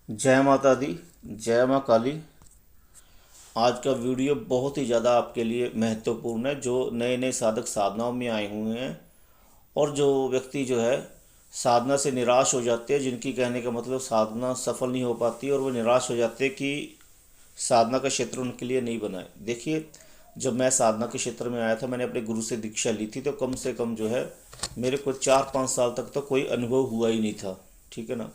जय माता दी। जय माँ काली। आज का वीडियो बहुत ही ज़्यादा आपके लिए महत्वपूर्ण है, जो नए नए साधक साधनाओं में आए हुए हैं और जो व्यक्ति जो है साधना से निराश हो जाते हैं, जिनकी कहने का मतलब साधना सफल नहीं हो पाती और वो निराश हो जाते हैं कि साधना का क्षेत्र उनके लिए नहीं बना है। देखिए, जब मैं साधना के क्षेत्र में आया था, मैंने अपने गुरु से दीक्षा ली थी, तो कम से कम जो है मेरे को 4-5 साल तक तो कोई अनुभव हुआ ही नहीं था। ठीक है ना।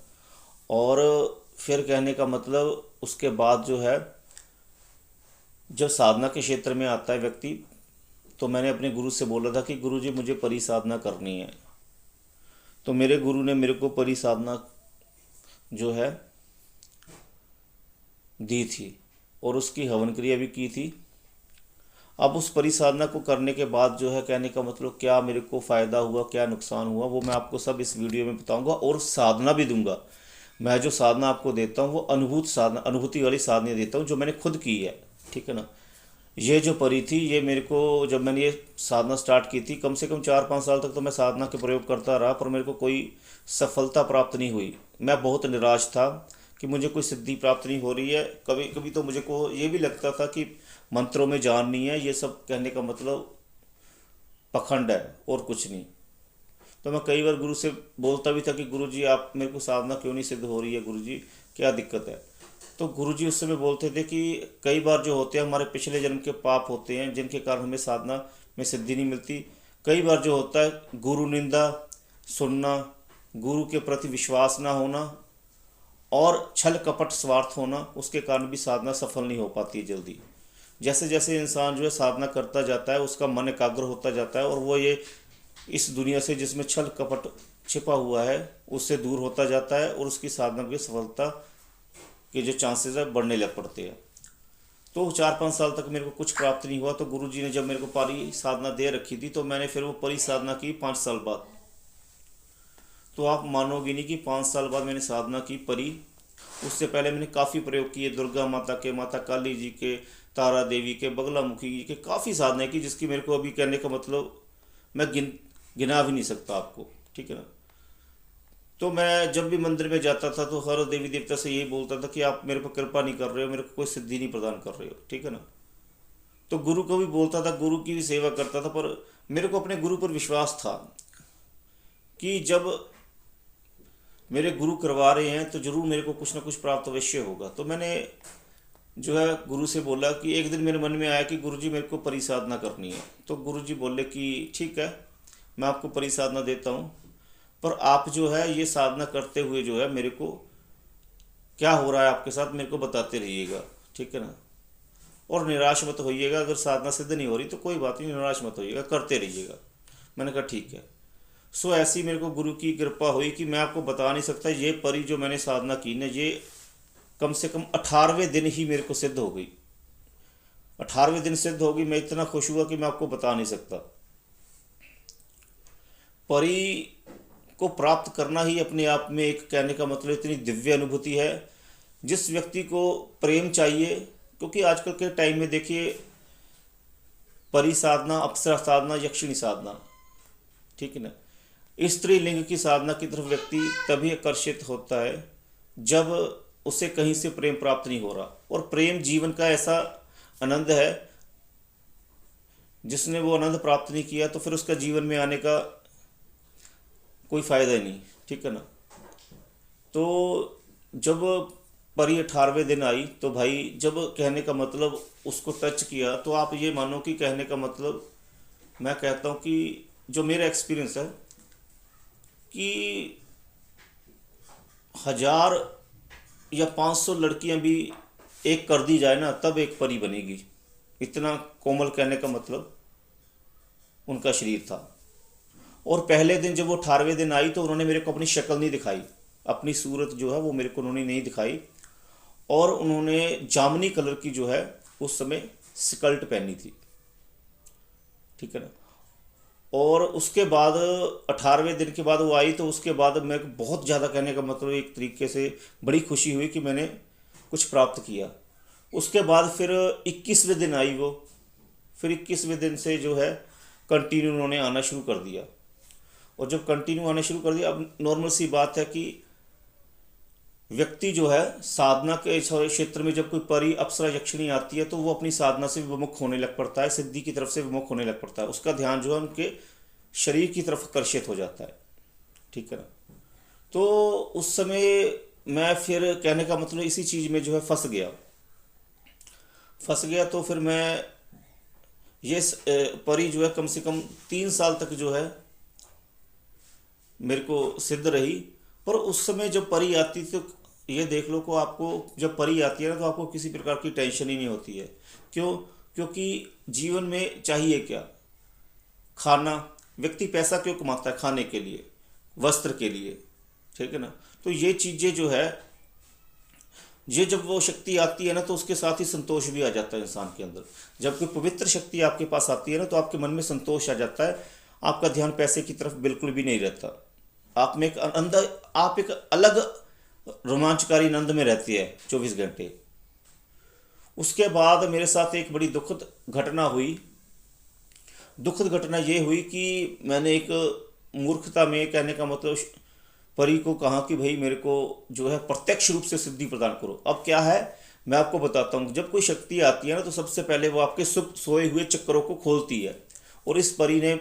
और फिर कहने का मतलब उसके बाद जो है, जब साधना के क्षेत्र में आता है व्यक्ति, तो मैंने अपने गुरु से बोला था कि गुरु जी मुझे परिसाधना करनी है। तो मेरे गुरु ने मेरे को परिसाधना जो है दी थी और उसकी हवन क्रिया भी की थी। अब उस परिसाधना को करने के बाद जो है, कहने का मतलब क्या मेरे को फ़ायदा हुआ, क्या नुकसान हुआ, वो मैं आपको सब इस वीडियो में बताऊंगा और साधना भी दूंगा। मैं जो साधना आपको देता हूँ वो अनुभूत साधना, अनुभूति वाली साधना देता हूँ जो मैंने खुद की है। ठीक है ना। ये जो परी थी, ये मेरे को जब मैंने ये साधना स्टार्ट की थी, कम से कम 4-5 साल तक तो मैं साधना के प्रयोग करता रहा, पर मेरे को कोई सफलता प्राप्त नहीं हुई। मैं बहुत निराश था कि मुझे कोई सिद्धि प्राप्त नहीं हो रही है। कभी कभी तो मुझे को ये भी लगता था कि मंत्रों में जान नहीं है, ये सब कहने का मतलब पखंड है और कुछ नहीं। तो मैं कई बार गुरु से बोलता भी था कि गुरु जी आप मेरे को साधना क्यों नहीं सिद्ध हो रही है, गुरु जी क्या दिक्कत है। तो गुरु जी उस समय बोलते थे कि कई बार जो होते हैं हमारे पिछले जन्म के पाप होते हैं, जिनके कारण हमें साधना में सिद्धि नहीं मिलती। कई बार जो होता है गुरु निंदा सुनना, गुरु के प्रति विश्वास ना होना और छल कपट स्वार्थ होना, उसके कारण भी साधना सफल नहीं हो पाती है जल्दी। जैसे जैसे इंसान जो है साधना करता जाता है, उसका मन एकाग्र होता जाता है और वो ये इस दुनिया से जिसमें छल कपट छिपा हुआ है उससे दूर होता जाता है और उसकी साधना की सफलता के जो चांसेस है बढ़ने लग पड़ते हैं। तो 4-5 साल तक मेरे को कुछ प्राप्त नहीं हुआ। तो गुरुजी ने जब मेरे को परी साधना दे रखी थी, तो मैंने फिर वो परी साधना की 5 साल बाद। तो आप मानोगे नहीं कि 5 साल बाद मैंने साधना की परी। उससे पहले मैंने काफ़ी प्रयोग किए, दुर्गा माता के, माता काली जी के, तारा देवी के, बगला मुखी जी के, काफ़ी साधना की, जिसकी मेरे को अभी कहने का मतलब मैं गिना भी नहीं सकता आपको। ठीक है ना। तो मैं जब भी मंदिर में जाता था तो हर देवी देवता से यही बोलता था कि आप मेरे पर कृपा नहीं कर रहे हो, मेरे को कोई सिद्धि नहीं प्रदान कर रहे हो। ठीक है ना। तो गुरु को भी बोलता था, गुरु की भी सेवा करता था, पर मेरे को अपने गुरु पर विश्वास था कि जब मेरे गुरु करवा रहे हैं तो जरूर मेरे को कुछ ना कुछ प्राप्त अवश्य होगा। तो मैंने जो है गुरु से बोला कि एक दिन मेरे मन में आया कि गुरु जी मेरे को परिसाधना करनी है। तो गुरु जी बोले कि ठीक है, मैं आपको परिसाधना देता हूँ, पर आप जो है ये साधना करते हुए जो है मेरे को क्या हो रहा है आपके साथ मेरे को बताते रहिएगा। ठीक है ना। और निराश मत होइएगा, अगर साधना सिद्ध नहीं हो रही तो कोई बात नहीं, निराश मत होइएगा, करते रहिएगा। मैंने कहा ठीक है। सो ऐसी मेरे को गुरु की कृपा हुई कि मैं आपको बता नहीं सकता, ये परी जो मैंने साधना की ना, ये कम से कम 18वें दिन ही मेरे को सिद्ध हो गई। 18वें दिन सिद्ध हो गई। मैं इतना खुश हुआ कि मैं आपको बता नहीं सकता। परी को प्राप्त करना ही अपने आप में एक कहने का मतलब इतनी दिव्य अनुभूति है। जिस व्यक्ति को प्रेम चाहिए, क्योंकि आजकल के टाइम में देखिए, परी साधना, अप्सरा साधना, यक्षिणी साधना, ठीक है ना, स्त्रीलिंग की साधना की तरफ व्यक्ति तभी आकर्षित होता है जब उसे कहीं से प्रेम प्राप्त नहीं हो रहा। और प्रेम जीवन का ऐसा आनंद है, जिसने वो आनंद प्राप्त नहीं किया तो फिर उसका जीवन में आने का कोई फ़ायदा ही नहीं। ठीक है ना। तो जब परी 18वें दिन आई, तो भाई जब कहने का मतलब उसको टच किया, तो आप ये मानो कि कहने का मतलब मैं कहता हूँ कि जो मेरा एक्सपीरियंस है कि 1000 या 500 लड़कियां भी एक कर दी जाए ना, तब एक परी बनेगी। इतना कोमल कहने का मतलब उनका शरीर था। और पहले दिन जब वो 18वें दिन आई, तो उन्होंने मेरे को अपनी शक्ल नहीं दिखाई, अपनी सूरत जो है वो मेरे को उन्होंने नहीं दिखाई। और उन्होंने जामनी कलर की जो है उस समय स्कर्ट पहनी थी। ठीक है ना। और उसके बाद 18वें दिन के बाद वो आई, तो उसके बाद मैं बहुत ज़्यादा कहने का मतलब एक तरीके से बड़ी खुशी हुई कि मैंने कुछ प्राप्त किया। उसके बाद फिर 21वें दिन आई वो। फिर 21वें दिन से जो है कंटिन्यू उन्होंने आना शुरू कर दिया। और जब कंटिन्यू आना शुरू कर दिया, अब नॉर्मल सी बात है कि व्यक्ति जो है साधना के क्षेत्र में जब कोई परी अप्सरा यक्षिणी आती है तो वो अपनी साधना से विमुख होने लग पड़ता है, सिद्धि की तरफ से विमुख होने लग पड़ता है, उसका ध्यान जो है उनके शरीर की तरफ आकर्षित हो जाता है। ठीक है ना। तो उस समय मैं फिर कहने का मतलब इसी चीज़ में जो है फंस गया। तो फिर मैं ये परी जो है कम से कम 3 साल तक जो है मेरे को सिद्ध रही। पर उस समय जब परी आती थी तो ये देख लो को आपको जब परी आती है ना तो आपको किसी प्रकार की टेंशन ही नहीं होती है। क्यों? क्योंकि जीवन में चाहिए क्या? खाना। व्यक्ति पैसा क्यों कमाता है? खाने के लिए, वस्त्र के लिए। ठीक है ना। तो ये चीज़ें जो है, ये जब वो शक्ति आती है ना तो उसके साथ ही संतोष भी आ जाता है इंसान के अंदर। जब कोई पवित्र शक्ति आपके पास आती है ना तो आपके मन में संतोष आ जाता है, आपका ध्यान पैसे की तरफ बिल्कुल भी नहीं रहता। आप में एक अंदर आप एक अलग रोमांचकारी आनंद में रहती है 24 घंटे। उसके बाद मेरे साथ एक बड़ी दुखद घटना हुई। दुखद घटना ये हुई कि मैंने एक मूर्खता में, कहने का मतलब, परी को कहा कि भाई मेरे को जो है प्रत्यक्ष रूप से सिद्धि प्रदान करो। अब क्या है मैं आपको बताता हूँ। जब कोई शक्ति आती है ना तो सबसे पहले वो आपके सुप्त सोए हुए चक्रों को खोलती है, और इस परी ने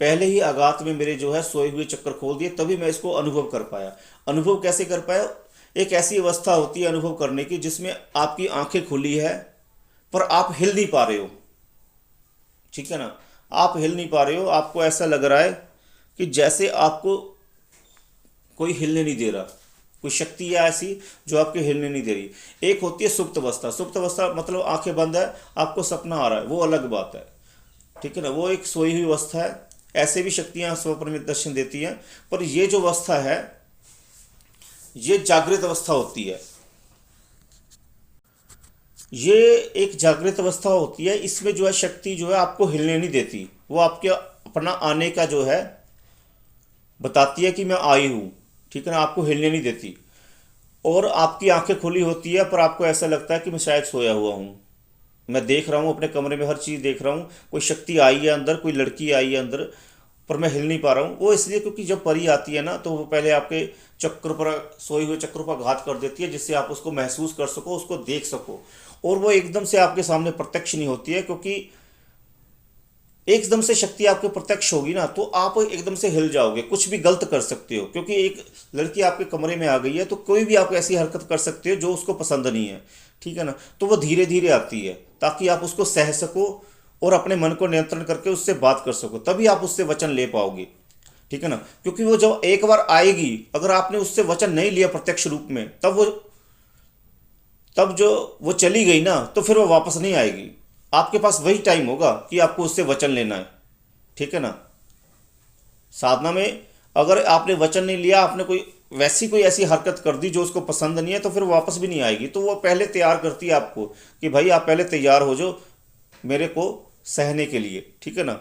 पहले ही आघात में मेरे जो है सोए हुए चक्कर खोल दिए, तभी मैं इसको अनुभव कर पाया। अनुभव कैसे कर पाया? एक ऐसी अवस्था होती है अनुभव करने की जिसमें आपकी आंखें खुली है पर आप हिल नहीं पा रहे हो। ठीक है ना। आप हिल नहीं पा रहे हो, आपको ऐसा लग रहा है कि जैसे आपको कोई हिलने नहीं दे रहा, कोई शक्ति है ऐसी जो आपके हिलने नहीं दे रही। एक होती है सुप्त अवस्था। सुप्त अवस्था मतलब आंखें बंद है, आपको सपना आ रहा है, वो अलग बात है। ठीक है ना। वो एक सोई हुई अवस्था है। ऐसे भी शक्तियां स्वप्न में दर्शन देती हैं, पर ये जो अवस्था है ये जागृत अवस्था होती है। ये एक जागृत अवस्था होती है। इसमें जो है शक्ति जो है आपको हिलने नहीं देती, वो आपके अपना आने का जो है बताती है कि मैं आई हूँ। ठीक है ना। आपको हिलने नहीं देती, और आपकी आंखें खुली होती है पर आपको ऐसा लगता है कि मैं शायद सोया हुआ हूँ। मैं देख रहा हूँ अपने कमरे में, हर चीज़ देख रहा हूँ, कोई शक्ति आई है अंदर, कोई लड़की आई है अंदर, पर मैं हिल नहीं पा रहा हूँ। वो इसलिए क्योंकि जब परी आती है ना तो वो पहले आपके चक्र पर, सोए हुए चक्रों पर घात कर देती है, जिससे आप उसको महसूस कर सको, उसको देख सको। और वो एकदम से आपके सामने प्रत्यक्ष नहीं होती है, क्योंकि एकदम से शक्ति आपके प्रत्यक्ष होगी ना तो आप एकदम से हिल जाओगे, कुछ भी गलत कर सकते हो। क्योंकि एक लड़की आपके कमरे में आ गई है तो कोई भी आप ऐसी हरकत कर सकते हो जो उसको पसंद नहीं है। ठीक है ना। तो वो धीरे धीरे आती है ताकि आप उसको सह सको और अपने मन को नियंत्रण करके उससे बात कर सको, तभी आप उससे वचन ले पाओगे। ठीक है ना। क्योंकि वो जब एक बार आएगी, अगर आपने उससे वचन नहीं लिया प्रत्यक्ष रूप में, तब जो वो चली गई ना तो फिर वो वापस नहीं आएगी। आपके पास वही टाइम होगा कि आपको उससे वचन लेना है। ठीक है ना। साधना में अगर आपने वचन नहीं लिया, आपने कोई ऐसी हरकत कर दी जो उसको पसंद नहीं है, तो फिर वापस भी नहीं आएगी। तो वो पहले तैयार करती है आपको कि भाई आप पहले तैयार हो जाओ मेरे को सहने के लिए। ठीक है ना।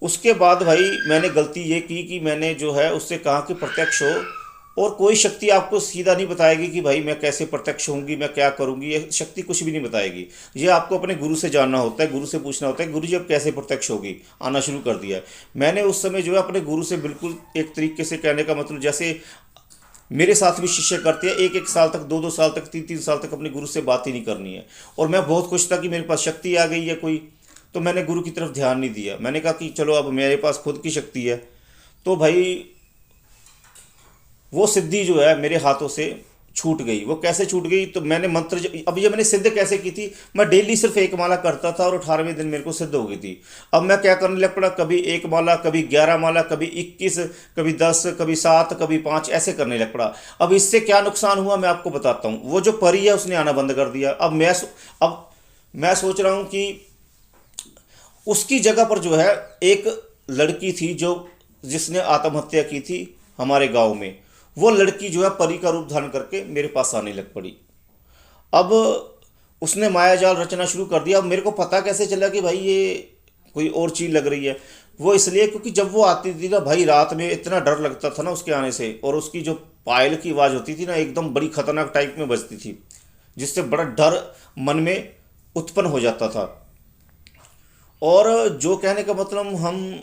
उसके बाद भाई मैंने गलती ये की कि मैंने जो है उससे कहा कि प्रत्यक्ष हो, और कोई शक्ति आपको सीधा नहीं बताएगी कि भाई मैं कैसे प्रत्यक्ष होंगी, मैं क्या करूंगी। ये शक्ति कुछ भी नहीं बताएगी। ये आपको अपने गुरु से जानना होता है, गुरु से पूछना होता है, गुरु जी अब कैसे प्रत्यक्ष होगी। आना शुरू कर दिया है। मैंने उस समय जो है अपने गुरु से बिल्कुल एक तरीके से, कहने का मतलब जैसे मेरे साथ भी शिष्य करते हैं, 1-1 साल तक, 2-2 साल तक, 3-3 साल तक अपने गुरु से बात ही नहीं करनी है। और मैं बहुत खुश था कि मेरे पास शक्ति आ गई है कोई, तो मैंने गुरु की तरफ ध्यान नहीं दिया। मैंने कहा कि चलो अब मेरे पास खुद की शक्ति है। तो भाई वो सिद्धि जो है मेरे हाथों से छूट गई। वो कैसे छूट गई? तो मैंने अब ये मैंने सिद्ध कैसे की थी? मैं डेली सिर्फ 1 माला करता था और 18वें दिन मेरे को सिद्ध हो गई थी। अब मैं क्या करने लग पड़ा, कभी 1 माला, कभी 11 माला, कभी 21, कभी 10, कभी 7, कभी 5, ऐसे करने लग पड़ा। अब इससे क्या नुकसान हुआ मैं आपको बताता हूँ। वो जो परी है उसने आना बंद कर दिया। अब मैं सोच रहा हूँ कि उसकी जगह पर जो है एक लड़की थी जिसने आत्महत्या की थी हमारे गाँव में। वो लड़की जो है परी का रूप धारण करके मेरे पास आने लग पड़ी। अब उसने माया जाल रचना शुरू कर दिया। अब मेरे को पता कैसे चला कि भाई ये कोई और चीज़ लग रही है? वो इसलिए क्योंकि जब वो आती थी ना भाई, रात में इतना डर लगता था ना उसके आने से। और उसकी जो पायल की आवाज़ होती थी ना, एकदम बड़ी खतरनाक टाइप में बजती थी, जिससे बड़ा डर मन में उत्पन्न हो जाता था। और जो कहने का मतलब, हम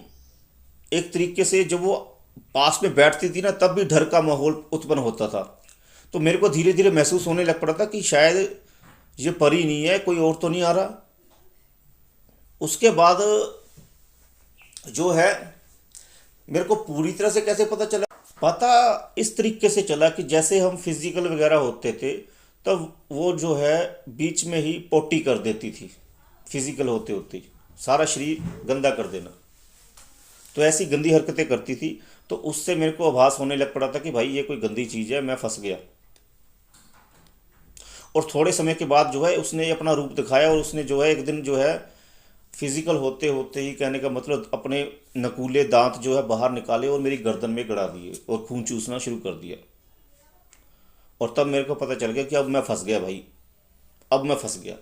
एक तरीके से जब वो पास में बैठती थी ना तब भी डर का माहौल उत्पन्न होता था। तो मेरे को धीरे धीरे महसूस होने लग पड़ा था कि शायद ये परी नहीं है, कोई और तो नहीं आ रहा। उसके बाद जो है मेरे को पूरी तरह से कैसे पता चला, पता इस तरीके से चला कि जैसे हम फिजिकल वगैरह होते थे तब वो जो है बीच में ही पोटी कर देती थी, फिजिकल होते होते ही सारा शरीर गंदा कर देना। तो ऐसी गंदी हरकतें करती थी। तो उससे मेरे को आभास होने लग पड़ा था कि भाई ये कोई गंदी चीज़ है, मैं फंस गया। और थोड़े समय के बाद जो है उसने अपना रूप दिखाया और उसने जो है एक दिन जो है फिजिकल होते होते ही, कहने का मतलब अपने नकूले दांत जो है बाहर निकाले और मेरी गर्दन में गड़ा दिए और खून चूसना शुरू कर दिया। और तब मेरे को पता चल गया कि अब मैं फंस गया भाई, अब मैं फंस गया।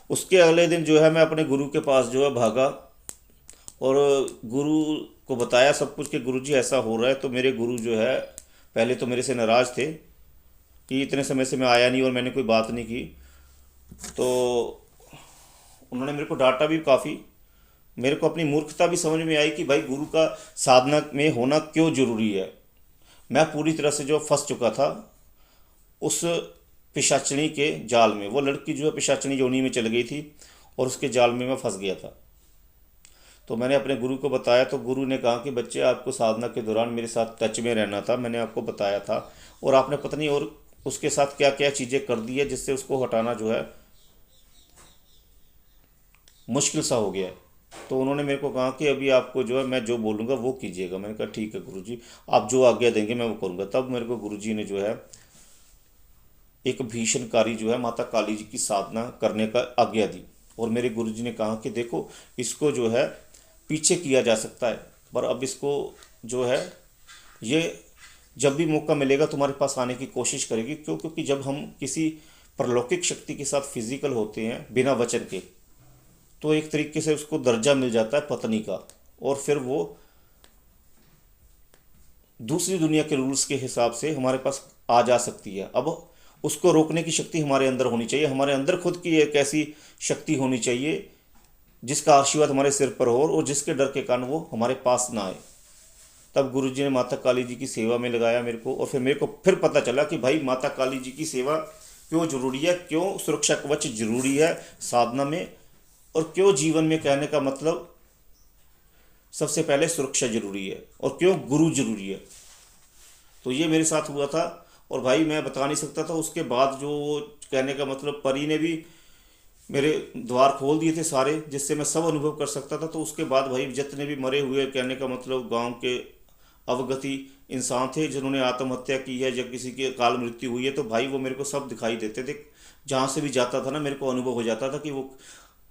उसके अगले दिन जो है मैं अपने गुरु के पास जो है भागा और गुरु को बताया सब कुछ कि गुरुजी ऐसा हो रहा है। तो मेरे गुरु जो है पहले तो मेरे से नाराज़ थे कि इतने समय से मैं आया नहीं और मैंने कोई बात नहीं की। तो उन्होंने मेरे को डांटा भी काफ़ी। मेरे को अपनी मूर्खता भी समझ में आई कि भाई गुरु का साधना में होना क्यों ज़रूरी है। मैं पूरी तरह से जो फंस चुका था उस पिशाचनी के जाल में। वो लड़की जो है पिशाचनी योनि में चल गई थी और उसके जाल में मैं फंस गया था। तो मैंने अपने गुरु को बताया तो गुरु ने कहा कि बच्चे आपको साधना के दौरान मेरे साथ टच में रहना था, मैंने आपको बताया था और आपने पता नहीं और उसके साथ क्या क्या चीज़ें कर दी है जिससे उसको हटाना जो है मुश्किल सा हो गया है। तो उन्होंने मेरे को कहा कि अभी आपको जो है मैं जो बोलूँगा वो कीजिएगा। मैंने कहा ठीक है गुरुजी, आप जो आज्ञा देंगे मैं वो करूँगा। तब मेरे को गुरुजी ने जो है एक भीषणकारी जो है माता काली जी की साधना करने का आज्ञा दी। और मेरे गुरुजी ने कहा कि देखो इसको जो है पीछे किया जा सकता है, पर अब इसको जो है ये जब भी मौका मिलेगा तुम्हारे पास आने की कोशिश करेगी। क्यों? क्योंकि जब हम किसी परलौकिक शक्ति के साथ फिजिकल होते हैं बिना वचन के तो एक तरीके से उसको दर्जा मिल जाता है पत्नी का, और फिर वो दूसरी दुनिया के रूल्स के हिसाब से हमारे पास आ जा सकती है। अब उसको रोकने की शक्ति हमारे अंदर होनी चाहिए। हमारे अंदर खुद की एक ऐसी शक्ति होनी चाहिए जिसका आशीर्वाद हमारे सिर पर हो और जिसके डर के कारण वो हमारे पास ना आए। तब गुरुजी ने माता काली जी की सेवा में लगाया मेरे को। और फिर मेरे को फिर पता चला कि भाई माता काली जी की सेवा क्यों जरूरी है, क्यों सुरक्षा कवच जरूरी है साधना में, और क्यों जीवन में, कहने का मतलब सबसे पहले सुरक्षा जरूरी है, और क्यों गुरु जरूरी है। तो ये मेरे साथ हुआ था और भाई मैं बता नहीं सकता था। उसके बाद जो, कहने का मतलब परी ने भी मेरे द्वार खोल दिए थे सारे, जिससे मैं सब अनुभव कर सकता था। तो उसके बाद भाई जितने भी मरे हुए, कहने का मतलब गांव के अवगति इंसान थे जिन्होंने आत्महत्या की है या किसी की काल मृत्यु हुई है, तो भाई वो मेरे को सब दिखाई देते थे। जहाँ से भी जाता था ना मेरे को अनुभव हो जाता था कि वो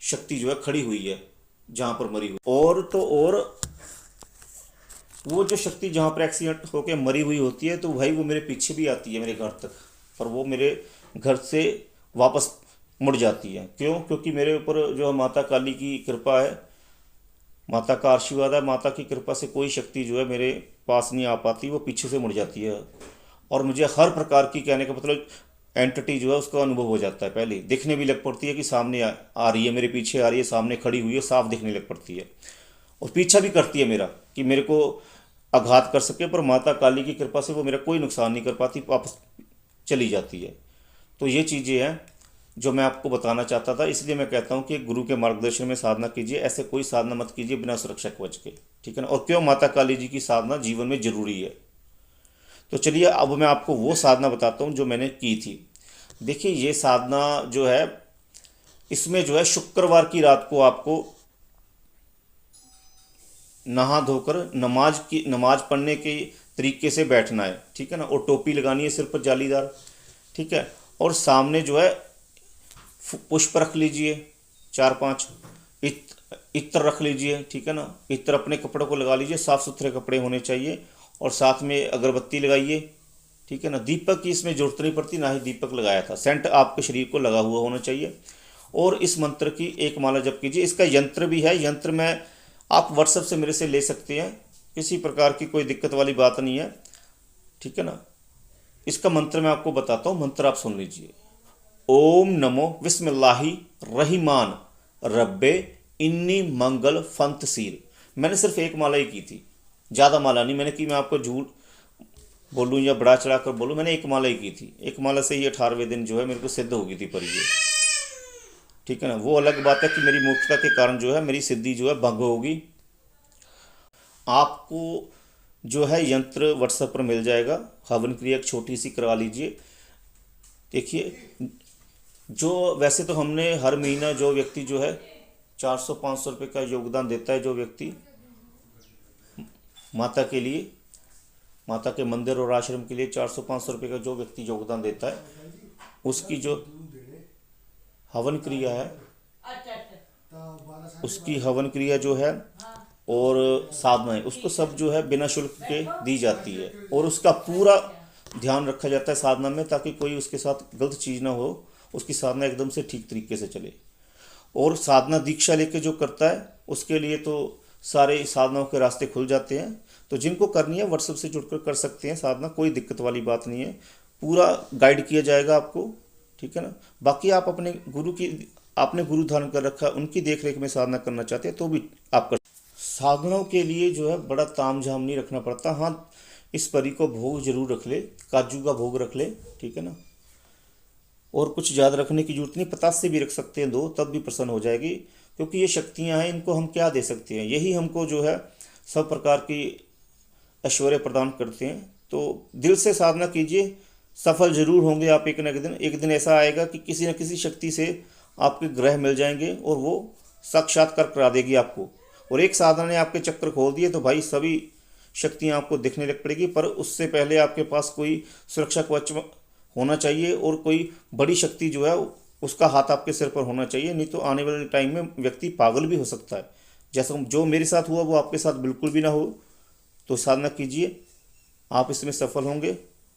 शक्ति जो है खड़ी हुई है जहाँ पर मरी हुई। और वो जो शक्ति जहाँ पर एक्सीडेंट होकर मरी हुई होती है तो भाई वो मेरे पीछे भी आती है मेरे घर तक, पर वो मेरे घर से वापस मुड़ जाती है। क्यों? क्योंकि मेरे ऊपर जो माता काली की कृपा है, माता का आशीर्वाद है। माता की कृपा से कोई शक्ति जो है मेरे पास नहीं आ पाती, वो पीछे से मुड़ जाती है। और मुझे हर प्रकार की, कहने का मतलब एंटिटी जो है उसका अनुभव हो जाता है। पहले दिखने भी लग पड़ती है कि सामने आ रही है, मेरे पीछे आ रही है, सामने खड़ी हुई है, साफ दिखने लग पड़ती है। और पीछा भी करती है मेरा कि मेरे को आघात कर सके, पर माता काली की कृपा से वो मेरा कोई नुकसान नहीं कर पाती, वापस चली जाती है। तो ये चीज़ें हैं जो मैं आपको बताना चाहता था। इसलिए मैं कहता हूँ कि गुरु के मार्गदर्शन में साधना कीजिए, ऐसे कोई साधना मत कीजिए बिना सुरक्षा कवच के, ठीक है ना। और क्यों माता काली जी की साधना जीवन में जरूरी है। तो चलिए अब मैं आपको वो साधना बताता हूँ जो मैंने की थी। देखिए ये साधना जो है, इसमें जो है शुक्रवार की रात को आपको नहा धोकर नमाज पढ़ने के तरीके से बैठना है, ठीक है ना। और टोपी लगानी है सिर पर जालीदार, ठीक है। और सामने जो है पुष्प रख लीजिए 4-5, इत्र रख लीजिए, ठीक है ना। इत्र अपने कपड़ों को लगा लीजिए, साफ़ सुथरे कपड़े होने चाहिए। और साथ में अगरबत्ती लगाइए, ठीक है ना। दीपक की इसमें जरूरत नहीं पड़ती, ना ही दीपक लगाया था। सेंट आपके शरीर को लगा हुआ होना चाहिए। और इस मंत्र की एक माला जप कीजिए। इसका यंत्र भी है, यंत्र में आप व्हाट्सएप से मेरे से ले सकते हैं, किसी प्रकार की कोई दिक्कत वाली बात नहीं है, ठीक है ना। इसका मंत्र मैं आपको बताता हूँ, मंत्र आप सुन लीजिए। ओम नमो बिस्मिल्लाहि रहीमान रब्बे इन्नी मंगल फंत सीर। मैंने सिर्फ एक माला ही की थी, ज़्यादा माला नहीं मैंने की। मैं आपको झूठ बोलूँ या बढ़ा चढ़ा कर बोलूँ, मैंने एक माला ही की थी। एक माला से ही 18वें दिन जो है मेरे को सिद्ध हो गई थी पर ये, ठीक है ना। वो अलग बात है कि मेरी मूर्खता के कारण जो है मेरी सिद्धि जो है भंग होगी। आपको जो है यंत्र व्हाट्सएप पर मिल जाएगा, हवन क्रिया एक छोटी सी करवा लीजिए। देखिए, जो वैसे तो हमने हर महीना जो व्यक्ति जो है 400-500 रुपये का योगदान देता है, जो व्यक्ति माता के लिए, माता के मंदिर और आश्रम के लिए 400-500 रुपये का जो व्यक्ति योगदान देता है, उसकी जो हवन क्रिया है, उसकी हवन क्रिया जो है और साधना है, उसको सब जो है बिना शुल्क के दी जाती है। और उसका पूरा ध्यान रखा जाता है साधना में, ताकि कोई उसके साथ गलत चीज़ ना हो, उसकी साधना एकदम से ठीक तरीके से चले। और साधना दीक्षा लेके जो करता है उसके लिए तो सारे साधनाओं के रास्ते खुल जाते हैं। तो जिनको करनी है व्हाट्सएप से जुड़कर कर सकते हैं साधना, कोई दिक्कत वाली बात नहीं है। पूरा गाइड किया जाएगा आपको, ठीक है ना। बाकी आप अपने गुरु की, आपने गुरु धारण कर रखा, उनकी देख रेख में साधना करना चाहते हैं तो भी आप कर। साधनाओं के लिए जो है बड़ा ताम झाम नहीं रखना पड़ता। हाँ, इस परी को भोग जरूर रख ले, काजू का भोग रख ले, ठीक है ना। और कुछ ज़्यादा रखने की जरूरत नहीं, 50 से भी रख सकते हैं 2, तब भी प्रसन्न हो जाएगी। क्योंकि ये शक्तियाँ हैं, इनको हम क्या दे सकते हैं, यही हमको जो है सब प्रकार की ऐश्वर्य प्रदान करते हैं। तो दिल से साधना कीजिए, सफल जरूर होंगे आप एक न एक दिन। एक दिन ऐसा आएगा कि किसी न किसी शक्ति से आपके ग्रह मिल जाएंगे और वो साक्षात्कार करा देगी आपको। और एक साधना ने आपके चक्कर खोल दिए तो भाई सभी शक्तियाँ आपको दिखने लग पड़ेगी। पर उससे पहले आपके पास कोई सुरक्षा कवच होना चाहिए और कोई बड़ी शक्ति जो है उसका हाथ आपके सिर पर होना चाहिए, नहीं तो आने वाले टाइम में व्यक्ति पागल भी हो सकता है। जैसा जो मेरे साथ हुआ वो आपके साथ बिल्कुल भी ना हो। तो साधना कीजिए, आप इसमें सफल होंगे।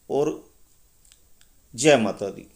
और जय माता दी।